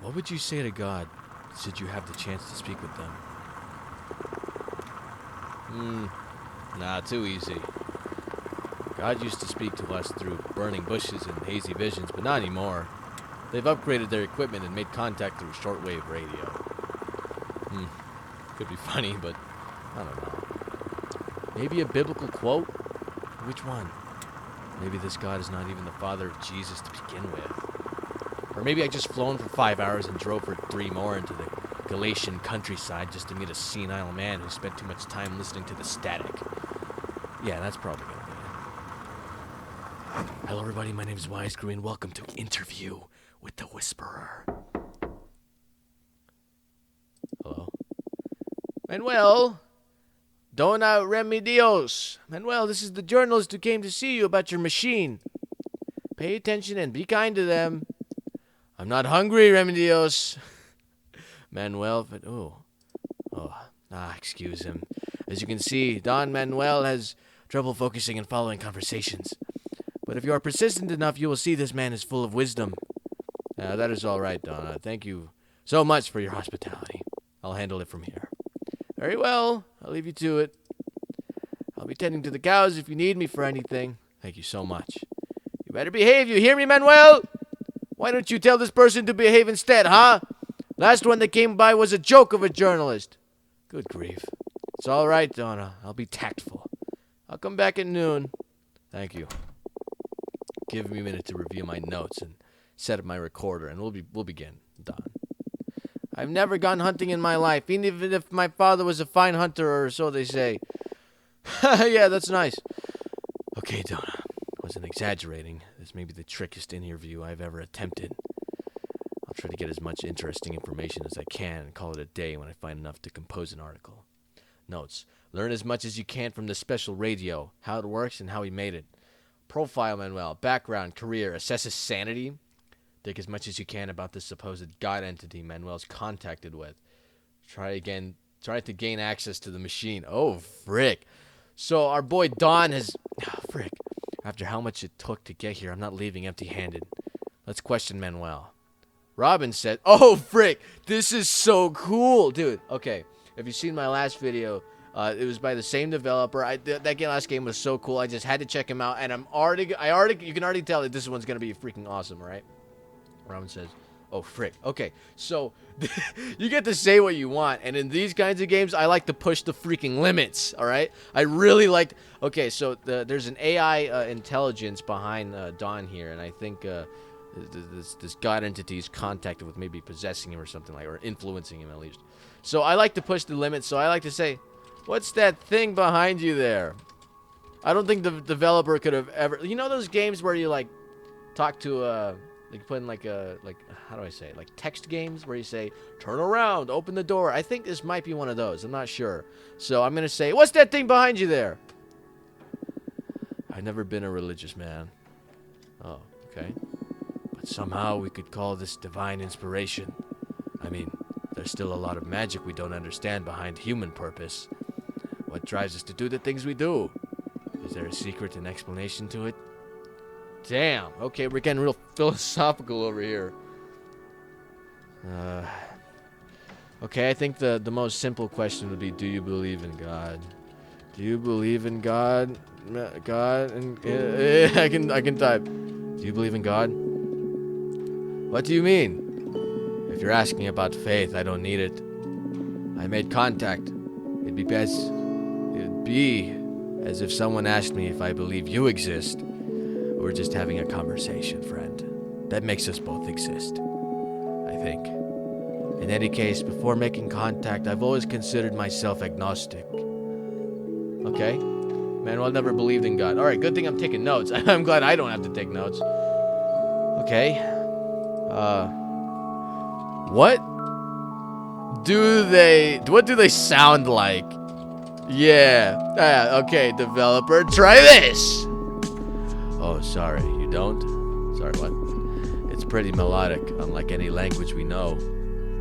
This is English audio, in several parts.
What would you say to God should you have the chance to speak with them? Nah, too easy. God used to speak to us through burning bushes and hazy visions, but not anymore. They've upgraded their equipment and made contact through shortwave radio. Could be funny, but I don't know. Maybe a biblical quote? Which one? Maybe this God is not even the father of Jesus to begin with. Or maybe I just flown for 5 hours and drove for 3 more into the Galatian countryside just to meet a senile man who spent too much time listening to the static. Yeah, that's probably gonna be it. Hello everybody, my name is Wisegrew and welcome to Interview with the Whisperer. Hello? Manuel? Dona Remedios. Manuel, this is the journalist who came to see you about your machine. Pay attention and be kind to them. I'm not hungry, Remedios. Manuel, but excuse him. As you can see, Don Manuel has trouble focusing and following conversations. But if you are persistent enough, you will see this man is full of wisdom. That is all right, Donna. Thank you so much for your hospitality. I'll handle it from here. Very well. I'll leave you to it. I'll be tending to the cows if you need me for anything. Thank you so much. You better behave. You hear me, Manuel? Why don't you tell this person to behave instead, huh? Last one that came by was a joke of a journalist. Good grief. It's all right, Donna. I'll be tactful. I'll come back at noon. Thank you. Give me a minute to review my notes and set up my recorder, and we'll begin. Don. I've never gone hunting in my life, even if my father was a fine hunter, or so they say. Yeah, that's nice. Okay, Donna. Wasn't exaggerating. This may be the trickiest interview I've ever attempted. I'll try to get as much interesting information as I can and call it a day when I find enough to compose an article. Notes. Learn as much as you can from the special radio, how it works and how he made it. Profile Manuel, background, career, assess his sanity. Dig as much as you can about this supposed God entity Manuel's contacted with. Try to gain access to the machine. Oh, frick. So our boy Don has... frick. After how much it took to get here, I'm not leaving empty-handed. Let's question Manuel. Robin said... Oh, frick. This is so cool. Dude, okay. If you've seen my last video... it was by the same developer. That last game was so cool. I just had to check him out, and you can already tell that this one's gonna be freaking awesome, right? Robin says, "Oh frick." Okay, so you get to say what you want, and in these kinds of games, I like to push the freaking limits. All right, I really like. Okay, so there's an AI intelligence behind Don here, and I think this god entity is contacted with maybe possessing him or something like, or influencing him at least. So I like to push the limits. So I like to say, what's that thing behind you there? I don't think the developer could have ever... You know those games where you, like, talk to, like, put in, like, how do I say it? Like, text games where you say, turn around, open the door. I think this might be one of those. I'm not sure. So I'm going to say, what's that thing behind you there? I've never been a religious man. Oh, okay. But somehow we could call this divine inspiration. I mean, there's still a lot of magic we don't understand behind human purpose. What drives us to do the things we do? Is there a secret and explanation to it? Damn. Okay, we're getting real philosophical over here. Okay, I think the most simple question would be, do you believe in God? Do you believe in God? God? And I can type. Do you believe in God? What do you mean? If you're asking about faith, I don't need it. I made contact. It'd be as if someone asked me if I believe you exist. We're just having a conversation, friend. That makes us both exist, I think. In any case, before making contact, I've always considered myself agnostic. Okay? Manuel never believed in God. Alright, good thing I'm taking notes. I'm glad I don't have to take notes. Okay. What do they sound like? Yeah. Okay, developer, try this. Oh, sorry, you don't? Sorry, what? It's pretty melodic, unlike any language we know.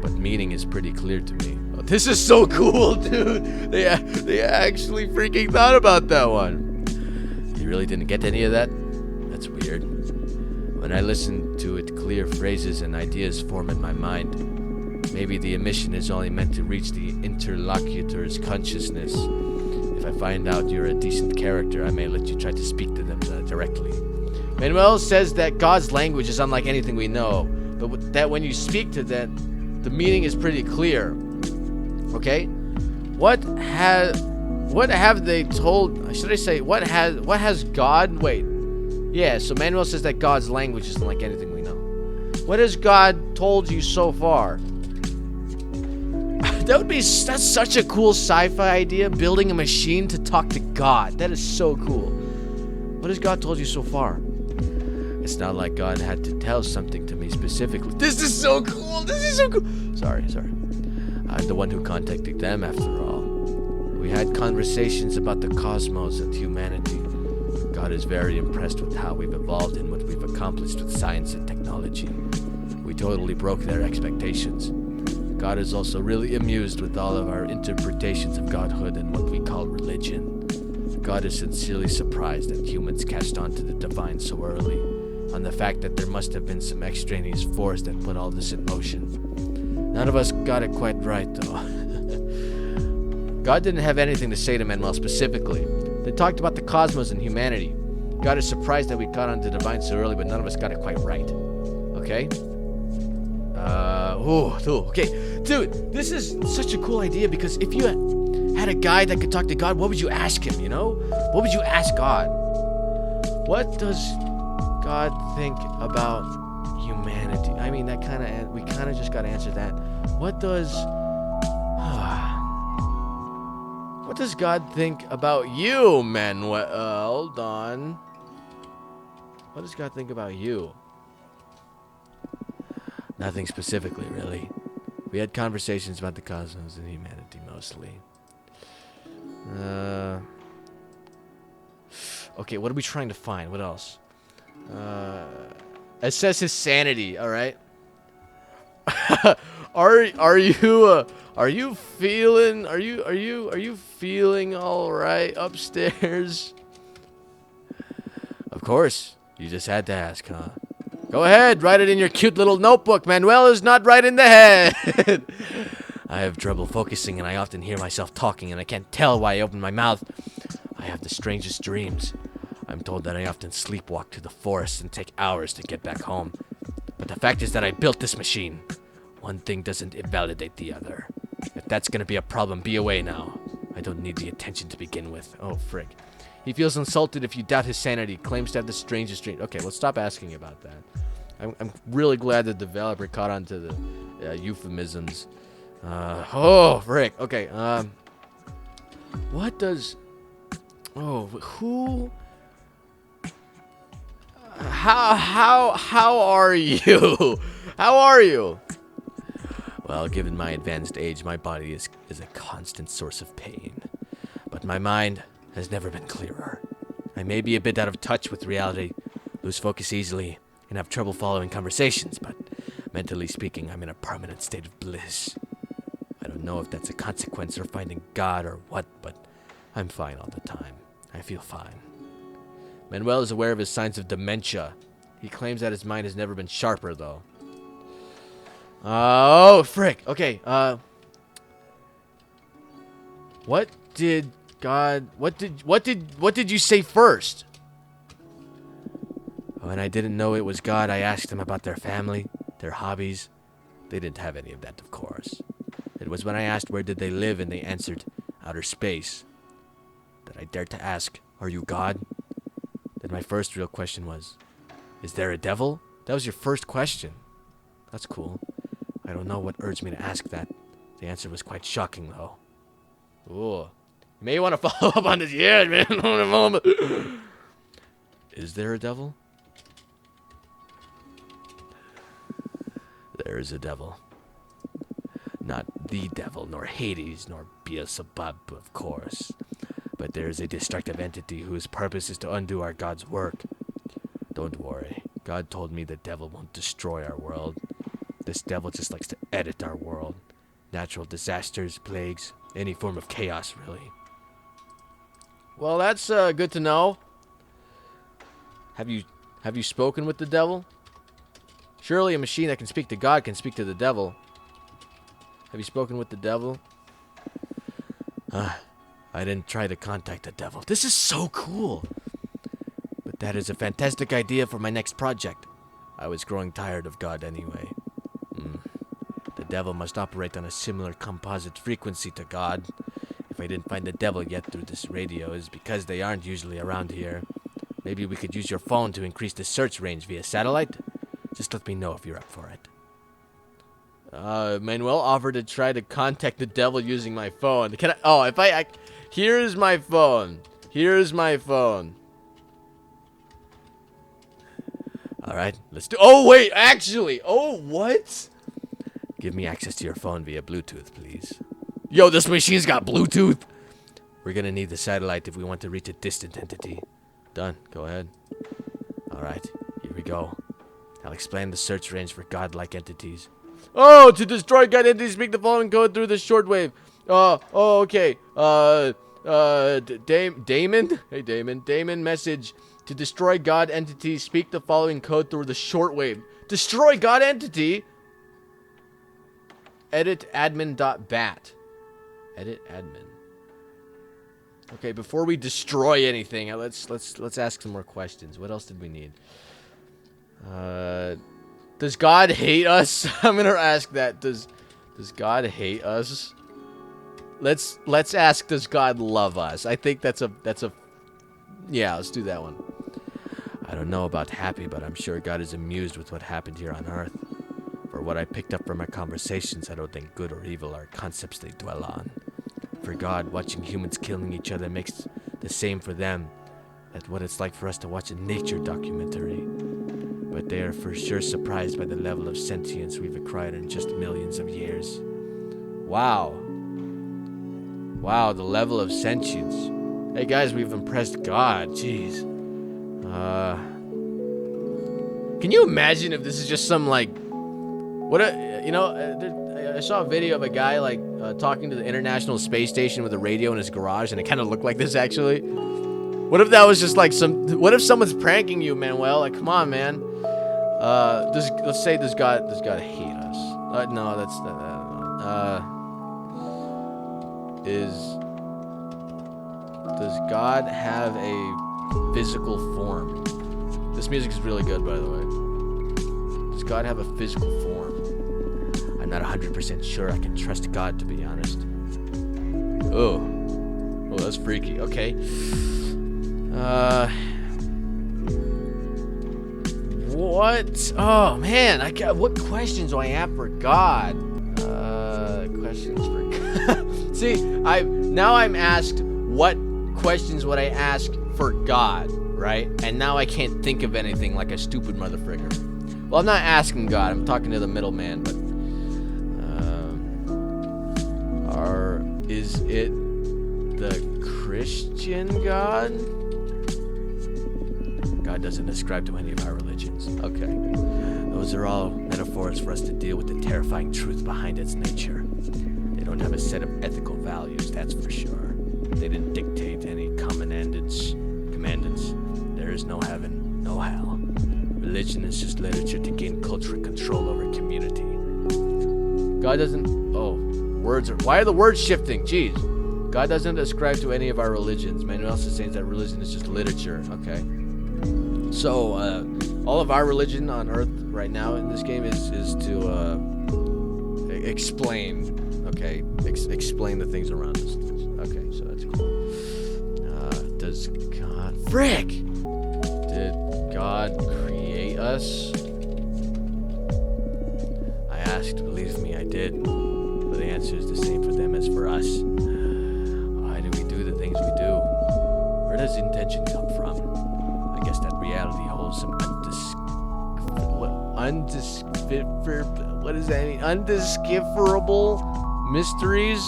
But meaning is pretty clear to me. Oh, this is so cool, dude. They actually freaking thought about that one. You really didn't get any of that? That's weird. When I listen to it, clear phrases and ideas form in my mind. Maybe the emission is only meant to reach the interlocutor's consciousness. If I find out you're a decent character, I may let you try to speak to them directly. Manuel says that God's language is unlike anything we know, but that when you speak to them, the meaning is pretty clear. Okay? What have they told? Should I say what has God? Wait. Yeah. So Manuel says that God's language isn't like anything we know. What has God told you so far? That's such a cool sci-fi idea. Building a machine to talk to God. That is so cool. What has God told you so far? It's not like God had to tell something to me specifically. This is so cool. Sorry. I'm the one who contacted them after all. We had conversations about the cosmos and humanity. God is very impressed with how we've evolved and what we've accomplished with science and technology. We totally broke their expectations. God is also really amused with all of our interpretations of godhood and what we call religion. God is sincerely surprised that humans catched on to the divine so early, on the fact that there must have been some extraneous force that put all this in motion. None of us got it quite right, though. God didn't have anything to say to Manuel specifically. They talked about the cosmos and humanity. God is surprised that we caught on to the divine so early, but none of us got it quite right. Okay? Okay. Dude, this is such a cool idea because if you had a guy that could talk to God, what would you ask him, you know? What would you ask God? What does God think about humanity? I mean, we kind of just got to answer that. What does God think about you, Manuel? Don? What does God think about you? Nothing specifically, really. We had conversations about the cosmos and humanity, mostly. Okay, what are we trying to find? What else? Assess his sanity, alright? Are you feeling alright upstairs? Of course. You just had to ask, huh? Go ahead, write it in your cute little notebook. Manuel is not right in the head. I have trouble focusing and I often hear myself talking and I can't tell why I open my mouth. I have the strangest dreams. I'm told that I often sleepwalk to the forest and take hours to get back home. But the fact is that I built this machine. One thing doesn't invalidate the other. If that's gonna be a problem, be away now. I don't need the attention to begin with. Oh, frick. He feels insulted if you doubt his sanity, claims to have the strangest dream. Okay, let's stop asking about that. I'm really glad the developer caught on to the euphemisms. Oh, frick. Okay, what does... Oh, who... How are you? How are you? Well, given my advanced age, my body is a constant source of pain. But my mind has never been clearer. I may be a bit out of touch with reality, lose focus easily, and have trouble following conversations, but mentally speaking, I'm in a permanent state of bliss. I don't know if that's a consequence of finding God or what, but I'm fine all the time. I feel fine. Manuel is aware of his signs of dementia. He claims that his mind has never been sharper, though. Oh, frick. Okay, what did you say first? When I didn't know it was God, I asked them about their family, their hobbies. They didn't have any of that, of course. It was when I asked where did they live and they answered outer space that I dared to ask, are you God? Then my first real question was, is there a devil? That was your first question. That's cool. I don't know what urged me to ask that. The answer was quite shocking, though. Ooh. You may want to follow up on this. Yeah, man. Hold on a moment. Is there a devil? There is a devil. Not the devil, nor Hades, nor Beelzebub, of course. But there is a destructive entity whose purpose is to undo our God's work. Don't worry. God told me the devil won't destroy our world. This devil just likes to edit our world. Natural disasters, plagues, any form of chaos, really. Well, that's good to know. Have you spoken with the devil? Surely a machine that can speak to God can speak to the devil. Have you spoken with the devil? I didn't try to contact the devil. This is so cool. But that is a fantastic idea for my next project. I was growing tired of God anyway. The devil must operate on a similar composite frequency to God. If I didn't find the devil yet through this radio, it's because they aren't usually around here. Maybe we could use your phone to increase the search range via satellite? Just let me know if you're up for it. Manuel offered to try to contact the devil using my phone. Can I? Oh, if I here's my phone. Here's my phone. All right, let's do. Oh wait, actually. Oh what? Give me access to your phone via Bluetooth, please. Yo, this machine's got Bluetooth. We're gonna need the satellite if we want to reach a distant entity. Done. Go ahead. All right, here we go. I'll explain the search range for godlike entities. Oh, to destroy God entities, speak the following code through the shortwave. Okay. Damon? Hey, Damon. Damon, message. To destroy God entities, speak the following code through the shortwave. Destroy God entity? Edit admin.bat. Edit admin. Okay, before we destroy anything, let's ask some more questions. What else did we need? Does God hate us? I'm gonna ask that. Does God hate us? Let's ask, does God love us? I think that's a yeah, let's do that one. I don't know about happy, but I'm sure God is amused with what happened here on Earth. For what I picked up from our conversations, I don't think good or evil are concepts they dwell on. For God, watching humans killing each other makes the same for them as what it's like for us to watch a nature documentary. But they are for sure surprised by the level of sentience we've acquired in just millions of years. Wow. Wow, the level of sentience. Hey guys, we've impressed God. Jeez. Can you imagine if this is just some like, I saw a video of a guy like talking to the International Space Station with a radio in his garage, and it kind of looked like this actually. What if that was just like what if someone's pranking you, Manuel? Like, come on, man. Let's say does God hate us? No, that's does God have a physical form? This music is really good, by the way. Does God have a physical form? I'm not 100% sure I can trust God, to be honest. Oh, that's freaky. Okay. What? Oh man, what questions do I have for God? Questions for God. See, I'm asked what questions would I ask for God, right? And now I can't think of anything, like a stupid motherfricker. Well, I'm not asking God. I'm talking to the middleman, but is it the Christian God? God doesn't ascribe to any of our religions. Okay. Those are all metaphors for us to deal with the terrifying truth behind its nature. They don't have a set of ethical values, that's for sure. They didn't dictate any commandments. There is no heaven, no hell. Religion is just literature to gain cultural control over community. God doesn't... why are the words shifting? Jeez. God doesn't ascribe to any of our religions. Manuel also says that religion is just literature. Okay. So, all of our religion on Earth right now in this game is to explain. Okay, explain the things around us. Okay, so that's cool. Does God... Frick! Did God create us? I asked, believe me, I did. But the answer is the same for them as for us. Why do we do the things we do? Where does intention come from? I guess that reality holds some undiscoverable mysteries,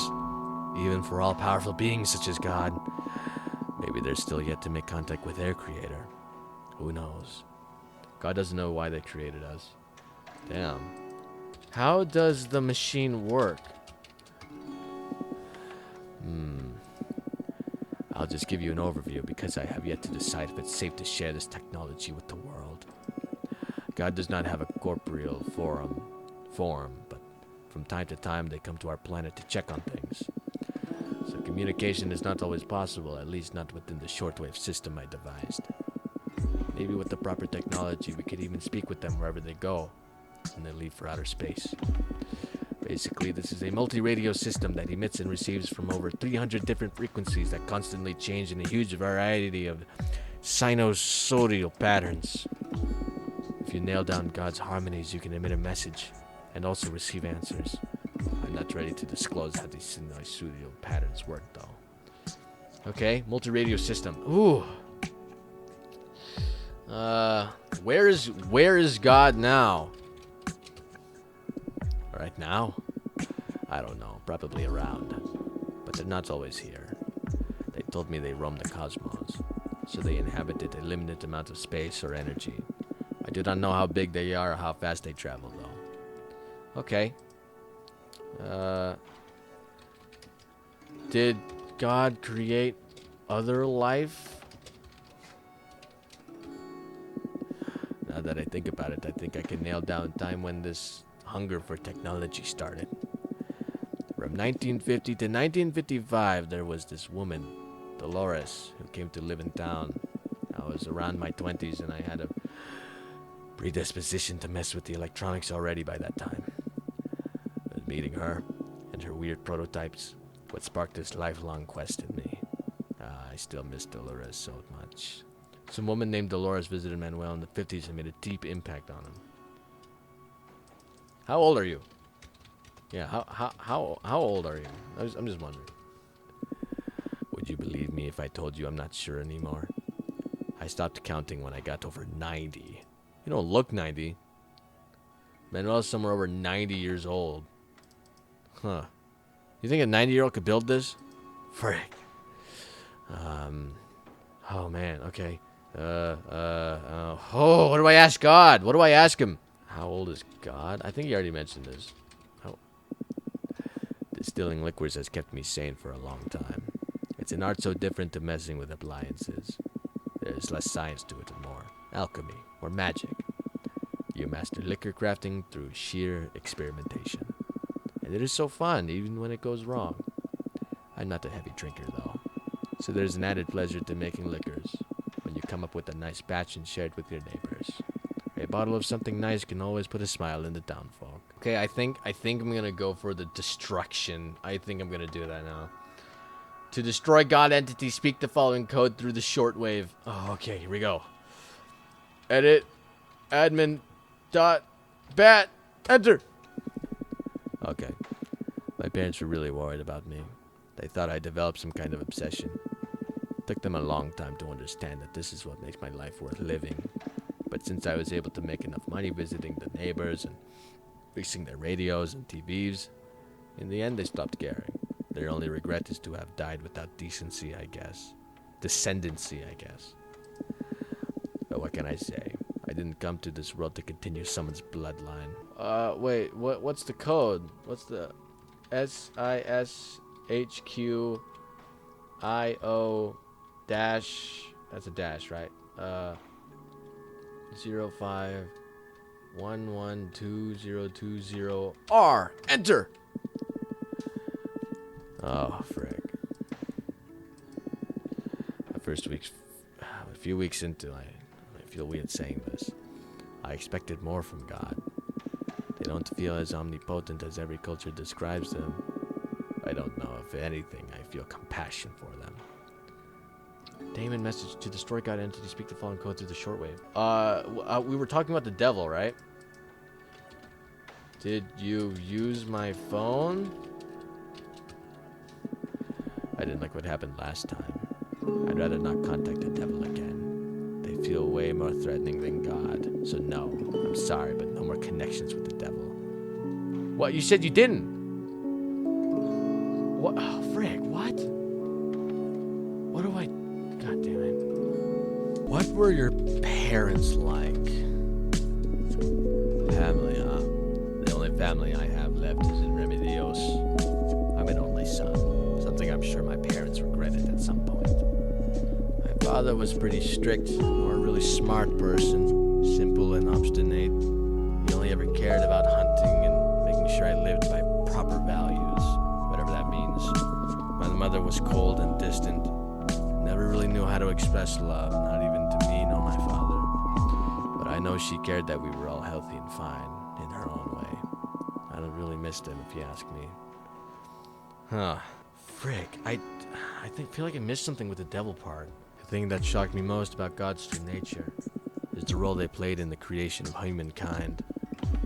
even for all-powerful beings such as God. Maybe they're still yet to make contact with their creator. Who knows? God doesn't know why they created us. Damn. How does the machine work? I'll just give you an overview because I have yet to decide if it's safe to share this technology with the world. God does not have a corporeal form, but from time to time they come to our planet to check on things. So communication is not always possible, at least not within the shortwave system I devised. Maybe with the proper technology we could even speak with them wherever they go, and they leave for outer space. Basically, this is a multi-radio system that emits and receives from over 300 different frequencies that constantly change in a huge variety of sinusoidal patterns. If you nail down God's harmonies, you can emit a message and also receive answers. I'm not ready to disclose how these sinusoidal patterns work, though. Okay, multi-radio system. Ooh. Where is God now? Right now? I don't know. Probably around. But they're not always here. They told me they roam the cosmos, so they inhabited a limited amount of space or energy. I do not know how big they are or how fast they travel, though. Okay. Did God create other life? Now that I think about it, I think I can nail down time when this hunger for technology started. From 1950 to 1955, there was this woman, Dolores, who came to live in town. I was around my 20s and I had a predisposition to mess with the electronics already by that time. But meeting her and her weird prototypes what sparked this lifelong quest in me. I still miss Dolores so much. Some woman named Dolores visited Manuel in the 50s and made a deep impact on him. How old are you? Yeah, how old are you? I'm just wondering. Would you believe me if I told you I'm not sure anymore? I stopped counting when I got over 90. You don't look 90. Manuel's somewhere over 90 years old. Huh. You think a 90-year-old could build this? Frick. Oh man, okay. What do I ask God? What do I ask him? How old is God? I think he already mentioned this. Distilling liquids has kept me sane for a long time. It's an art so different to messing with appliances. There's less science to it and more alchemy or magic. You master liquor crafting through sheer experimentation. And it is so fun, even when it goes wrong. I'm not a heavy drinker, though. So there's an added pleasure to making liquors when you come up with a nice batch and share it with your neighbors. A bottle of something nice can always put a smile in the townfolk. Okay, I think I'm gonna go for the destruction. I think I'm gonna do that now. To destroy God entity, speak the following code through the shortwave. Oh, okay, here we go. Edit, admin, dot, bat, enter. Okay. My parents were really worried about me. They thought I developed some kind of obsession. It took them a long time to understand that this is what makes my life worth living. But since I was able to make enough money visiting the neighbors and fixing their radios and TVs, in the end they stopped caring. Their only regret is to have died without decency, I guess. Descendancy, I guess. But what can I say? I didn't come to this world to continue someone's bloodline. Wait, what's the code? What's the SISHQIO dash? That's a dash, right? 05112020R. Enter. Oh, frick. A few weeks into, I feel weird saying this. I expected more from God. They don't feel as omnipotent as every culture describes them. I don't know. If anything, I feel compassion for them. Damon message to destroy God entity. Speak the following code through the shortwave. We were talking about the devil, right? Did you use my phone? I didn't like what happened last time. I'd rather not contact the devil again. They feel way more threatening than God. So no, I'm sorry, but no more connections with the devil. What? You said you didn't? What? Oh, frick, what? What do I... God damn it. What were your parents like? Family, huh? The only family I have left is in Remedios. I'm an only son. Something I'm sure my parents regretted at some point. My father was pretty strict, or a really smart person. simple and obstinate. He only ever cared about hunting and making sure I lived by proper values, whatever that means. My mother was cold and distant. Never really knew how to express love, not even to me nor my father. But I know she cared that we were all healthy and fine, in her own way. I really missed him, if you ask me. Huh. Frick, I feel like I missed something with the devil part. The thing that shocked me most about God's true nature is the role they played in the creation of humankind.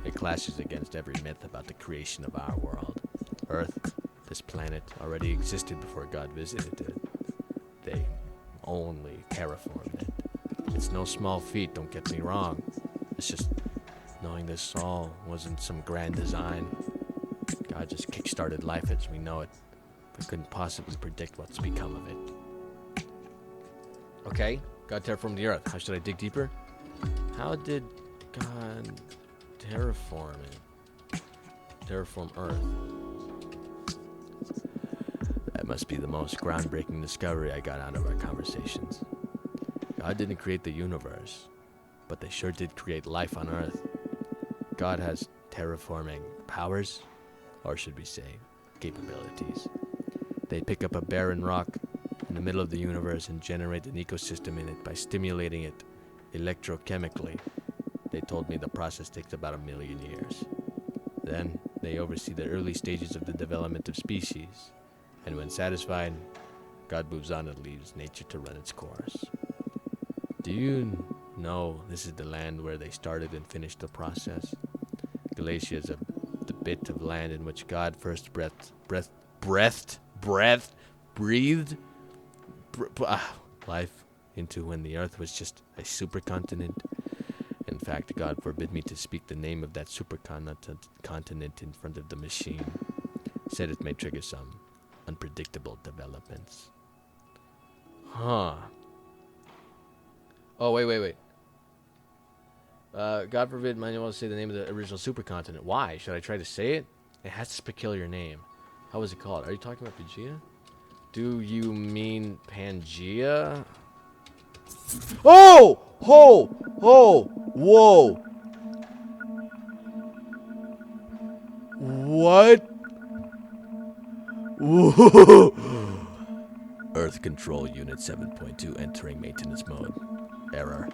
It clashes against every myth about the creation of our world. Earth, this planet, already existed before God visited it. They only terraformed it. It's no small feat, don't get me wrong. It's just knowing this all wasn't some grand design. God just kickstarted life as we know it, but couldn't possibly predict what's become of it. Okay, God terraformed the earth. How should I dig deeper? How did God terraform it? Terraform Earth. That must be the most groundbreaking discovery I got out of our conversations. God didn't create the universe, but they sure did create life on Earth. God has terraforming powers, or should we say, capabilities. They pick up a barren rock in the middle of the universe and generate an ecosystem in it by stimulating it electrochemically. They told me the process takes about 1 million years. Then, they oversee the early stages of the development of species, and when satisfied, God moves on and leaves nature to run its course. Do you know this is the land where they started and finished the process? Galatia is the bit of land in which God first breathed life into when the earth was just a supercontinent. In fact, God forbid me to speak the name of that supercontinent in front of the machine. Said it may trigger some unpredictable developments. Huh. Oh, wait. God forbid I want to say the name of the original supercontinent. Why? Should I try to say it? It has this peculiar name. How was it called? Are you talking about Pangea? Do you mean Pangea? Oh! Ho! Ho! Whoa! What? Whoa! Earth Control Unit 7.2 entering maintenance mode. Error.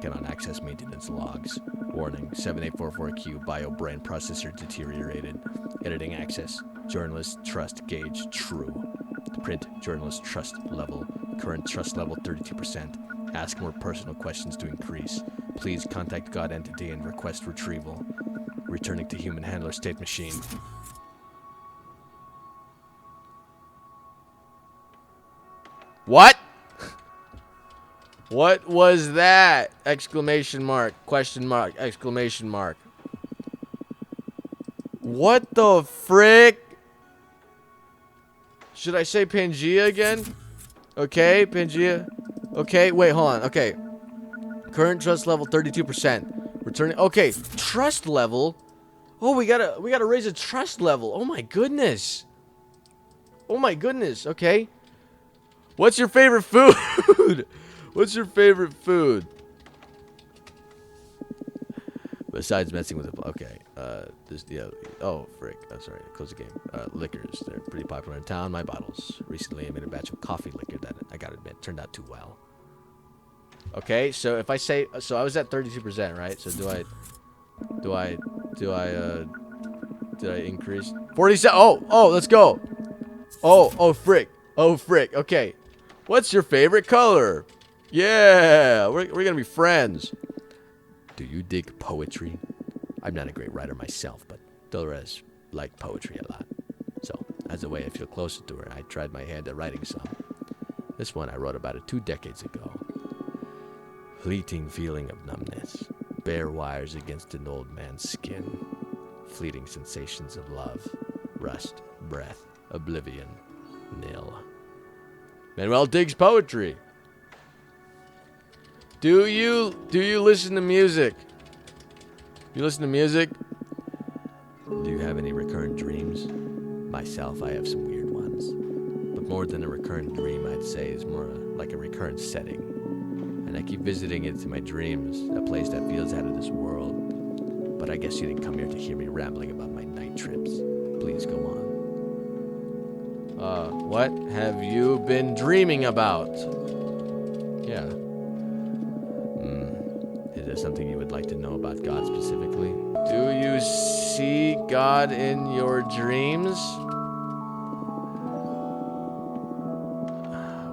Cannot access maintenance logs. Warning, 7844Q BioBrain processor deteriorated. Editing access. Journalist trust gauge true. Print journalist trust level. Current trust level 32%. Ask more personal questions to increase. Please contact God entity and request retrieval. Returning to human handler state machine. What? What was that? Exclamation mark, question mark, exclamation mark. What the frick? Should I say Pangea again? Okay, Pangea. Okay, wait, hold on. Okay. Current trust level 32%. Returning. Okay, trust level. Oh, we gotta raise a trust level. Oh my goodness. Oh my goodness. Okay. What's your favorite food? What's your favorite food? Besides messing with it. Okay. Oh, frick. I'm sorry. Close the game. Liquors. They're pretty popular in town. My bottles. Recently, I made a batch of coffee liquor that, I gotta admit, turned out too well. Okay, so if I say... So I was at 32%, right? So did I increase? 47... Oh, let's go. Oh, frick. Oh, frick. Okay. What's your favorite color? Yeah, we're gonna be friends. Do you dig poetry? I'm not a great writer myself, but Dolores liked poetry a lot. So, as a way I feel closer to her, I tried my hand at writing some. This one I wrote about it 2 decades ago. Fleeting feeling of numbness, bare wires against an old man's skin, fleeting sensations of love, rust, breath, oblivion, nil. Manuel digs poetry. Do you listen to music? You listen to music? Do you have any recurrent dreams? Myself, I have some weird ones. But more than a recurrent dream, I'd say is more like a recurrent setting. An and I keep visiting it in my dreams, a place that feels out of this world. But I guess you didn't come here to hear me rambling about my night trips. Please go on. What have you been dreaming about? Yeah. Is there something you would like to know about God specifically? Do you see God in your dreams?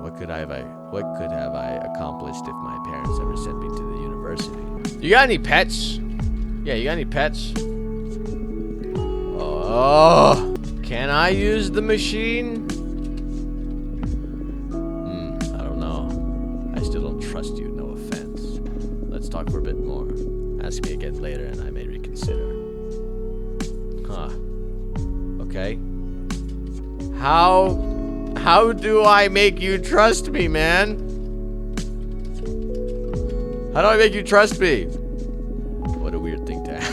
What could have I accomplished if my parents ever sent me to the university? You got any pets? Yeah, you got any pets? Oh, can I use the machine? I don't know. I still don't trust you, no offense. Let's talk for a bit more. Ask me again later and I may reconsider. Huh. Okay. How do I make you trust me, man? How do I make you trust me? What a weird thing to ask.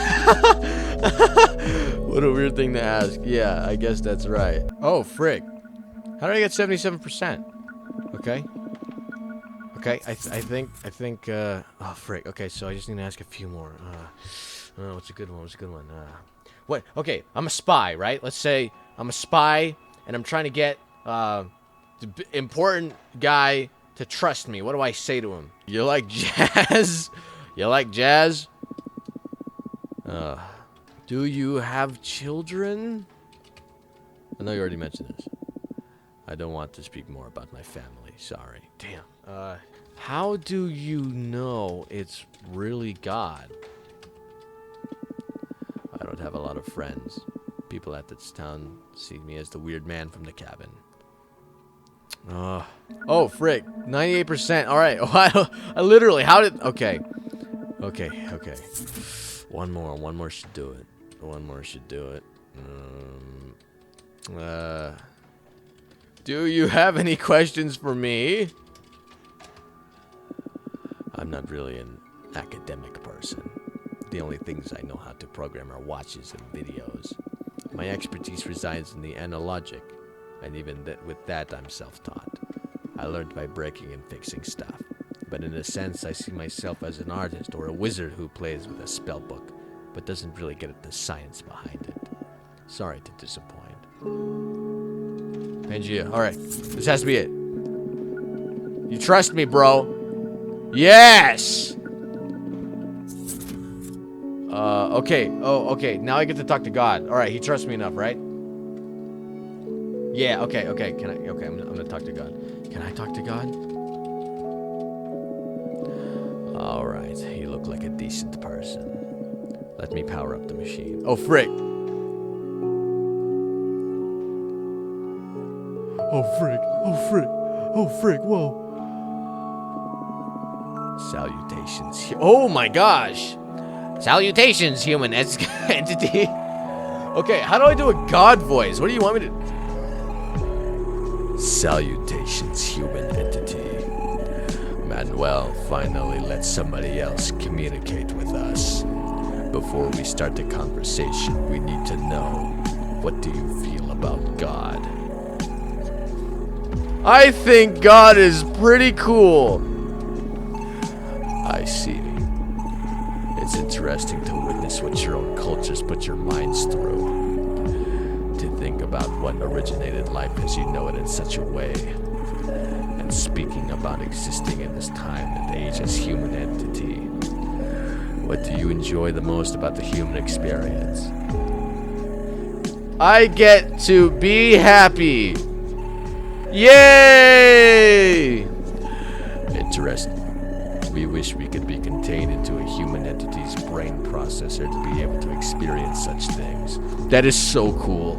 What a weird thing to ask. Yeah, I guess that's right. Oh, frick. How did I get 77%? Okay. Okay, I think, oh, frick. Okay, so I just need to ask a few more. What's a good one? What? Okay, I'm a spy, right? Let's say I'm a spy, and I'm trying to get, the important guy to trust me. What do I say to him? You like jazz? You like jazz? Do you have children? I know you already mentioned this. I don't want to speak more about my family. Sorry. Damn. How do you know it's really God? I don't have a lot of friends. People at this town see me as the weird man from the cabin. Oh, frick. 98%. All right. I literally, how did... Okay. One more should do it. Do you have any questions for me? I'm not really an academic person. The only things I know how to program are watches and videos. My expertise resides in the analogic, and even with that I'm self-taught. I learned by breaking and fixing stuff, but in a sense I see myself as an artist or a wizard who plays with a spell book, but doesn't really get at the science behind it. Sorry to disappoint. Pangea, alright, this has to be it. You trust me, bro? Yes! Okay. Oh, okay. Now I get to talk to God. All right, he trusts me enough, right? Yeah. Okay. Can I? Okay, I'm gonna talk to God. Can I talk to God? All right. You look like a decent person. Let me power up the machine. Oh, frick. Oh, frick. Whoa. Salutations. Oh my gosh. Salutations, human entity. Okay, how do I do a God voice? What do you want me to... Salutations, human entity. Manuel finally let somebody else communicate with us. Before we start the conversation, we need to know, what do you feel about God? I think God is pretty cool. I see. It's interesting to witness what your own cultures put your minds through. To think about what originated life as you know it in such a way. And speaking about existing in this time and age as human entity. What do you enjoy the most about the human experience? I get to be happy. Yay! Interesting. We wish we could be contained into a human entity's brain processor to be able to experience such things. That is so cool.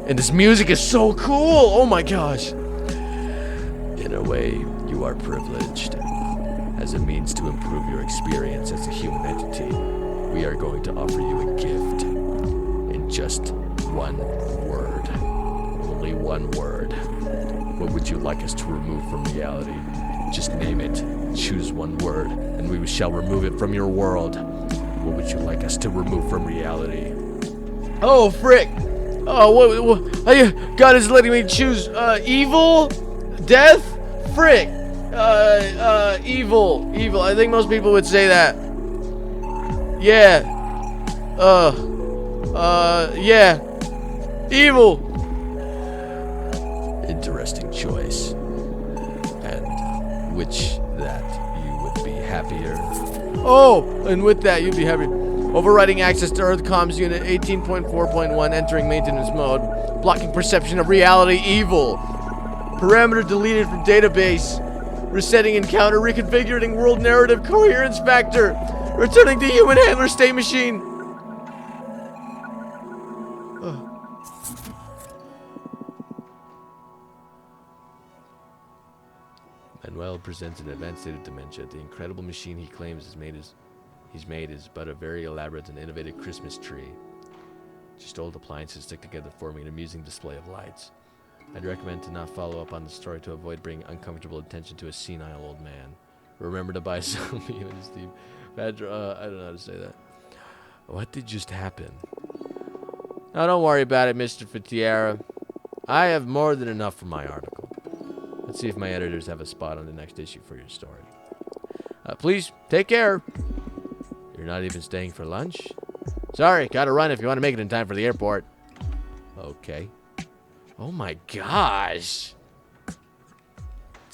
And this music is so cool! Oh my gosh! In a way, you are privileged. As a means to improve your experience as a human entity, we are going to offer you a gift. In just one word. Only one word. What would you like us to remove from reality? Just name it. Choose one word, and we shall remove it from your world. What would you like us to remove from reality? Oh, frick! Oh, what God is letting me choose, evil? Death? Frick! Evil. Evil. I think most people would say that. Yeah. Yeah. Evil. Interesting choice. And which that you would be happier. Oh, and with that you'd be happier. Overriding access to Earth Comms Unit 18.4.1, entering maintenance mode. Blocking perception of reality. Evil. Parameter deleted from database. Resetting encounter. Reconfiguring world narrative coherence factor. Returning to human handler state machine. Manuel presents an advanced state of dementia. The incredible machine he claims he's made is but a very elaborate and innovative Christmas tree. Just old appliances stick together, forming an amusing display of lights. I'd recommend to not follow up on the story to avoid bringing uncomfortable attention to a senile old man. Remember to buy some even Steve. I don't know how to say that. What did just happen? Now don't worry about it, Mr. Fatiera. I have more than enough for my article. Let's see if my editors have a spot on the next issue for your story. Please, take care. You're not even staying for lunch? Sorry, gotta run if you want to make it in time for the airport. Okay. Oh my gosh.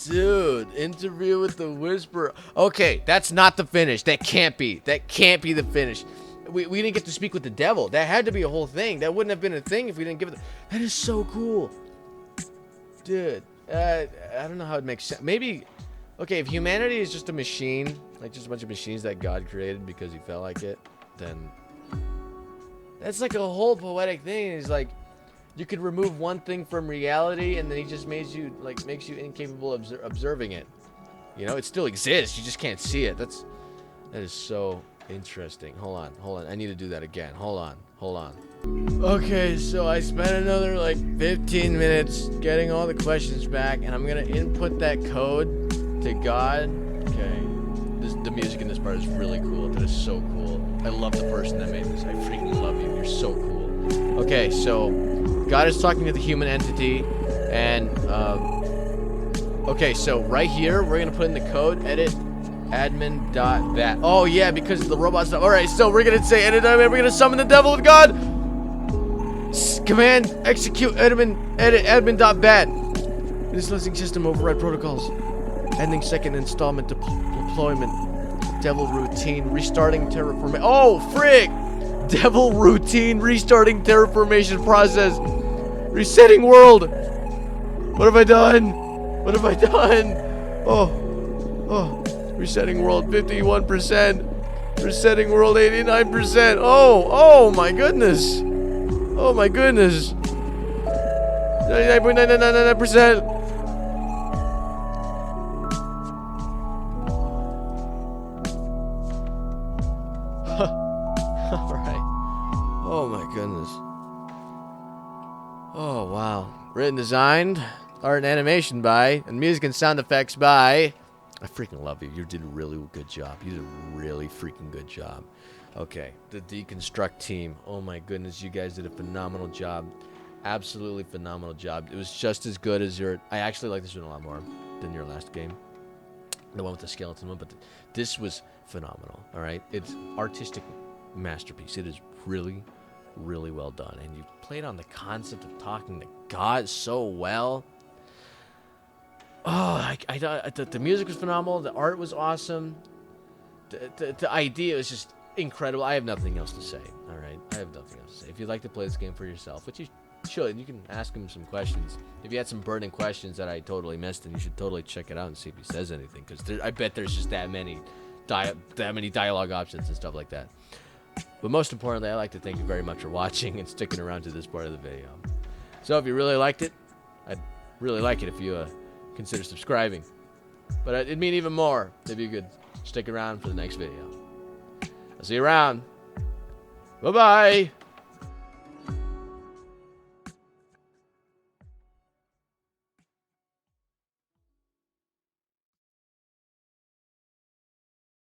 Dude, interview with the Whisperer. Okay, that's not the finish. That can't be. That can't be the finish. We didn't get to speak with the devil. That had to be a whole thing. That wouldn't have been a thing if we didn't give it. That is so cool. Dude, I don't know how it makes sense. Maybe, okay, if humanity is just a machine, like just a bunch of machines that God created because he felt like it, then that's like a whole poetic thing. It's like, you could remove one thing from reality, and then he just makes you incapable of observing it. You know, it still exists. You just can't see it. That is so interesting. Hold on. I need to do that again. Hold on. Okay, so I spent another like 15 minutes getting all the questions back, and I'm gonna input that code to God. Okay, the music in this part is really cool. That is so cool. I love the person that made this. I freaking love you. You're so cool. Okay, so God is talking to the human entity, and okay, so right here we're gonna put in the code edit admin.bat. Oh yeah, because of the robot stuff. All right, so we're gonna say edit admin. We're gonna summon the devil of God. Command execute edit admin.bat. This listing system override protocols. Ending second installment deployment. Devil routine restarting terraformation. Oh frick! Devil routine restarting terraformation process. Resetting world. What have I done? Oh. Resetting world 51%. Resetting world 89%. Oh my goodness. 99.999%. Alright. Oh my goodness. Oh wow. Written, designed, art and animation by, and music and sound effects by. I freaking love you. You did a really good job. You did a really freaking good job. Okay, the Deconstructeam. Oh my goodness, you guys did a phenomenal job. Absolutely phenomenal job. It was just as good as your. I actually like this one a lot more than your last game, the one with the skeleton one. But this was phenomenal. All right, it's artistic masterpiece. It is really, really well done, and you played on the concept of talking to God so well. Oh, I thought the music was phenomenal. The art was awesome. The idea was just incredible. I have nothing else to say. All right, I have nothing else to say. If you'd like to play this game for yourself, which you should, you can ask him some questions. If you had some burning questions that I totally missed, then you should totally check it out and see if he says anything. Because I bet there's just that many dialogue options and stuff like that. But most importantly, I'd like to thank you very much for watching and sticking around to this part of the video. So if you really liked it, I'd really like it if you consider subscribing. But it'd mean even more if you could stick around for the next video. I'll see you around. Bye-bye.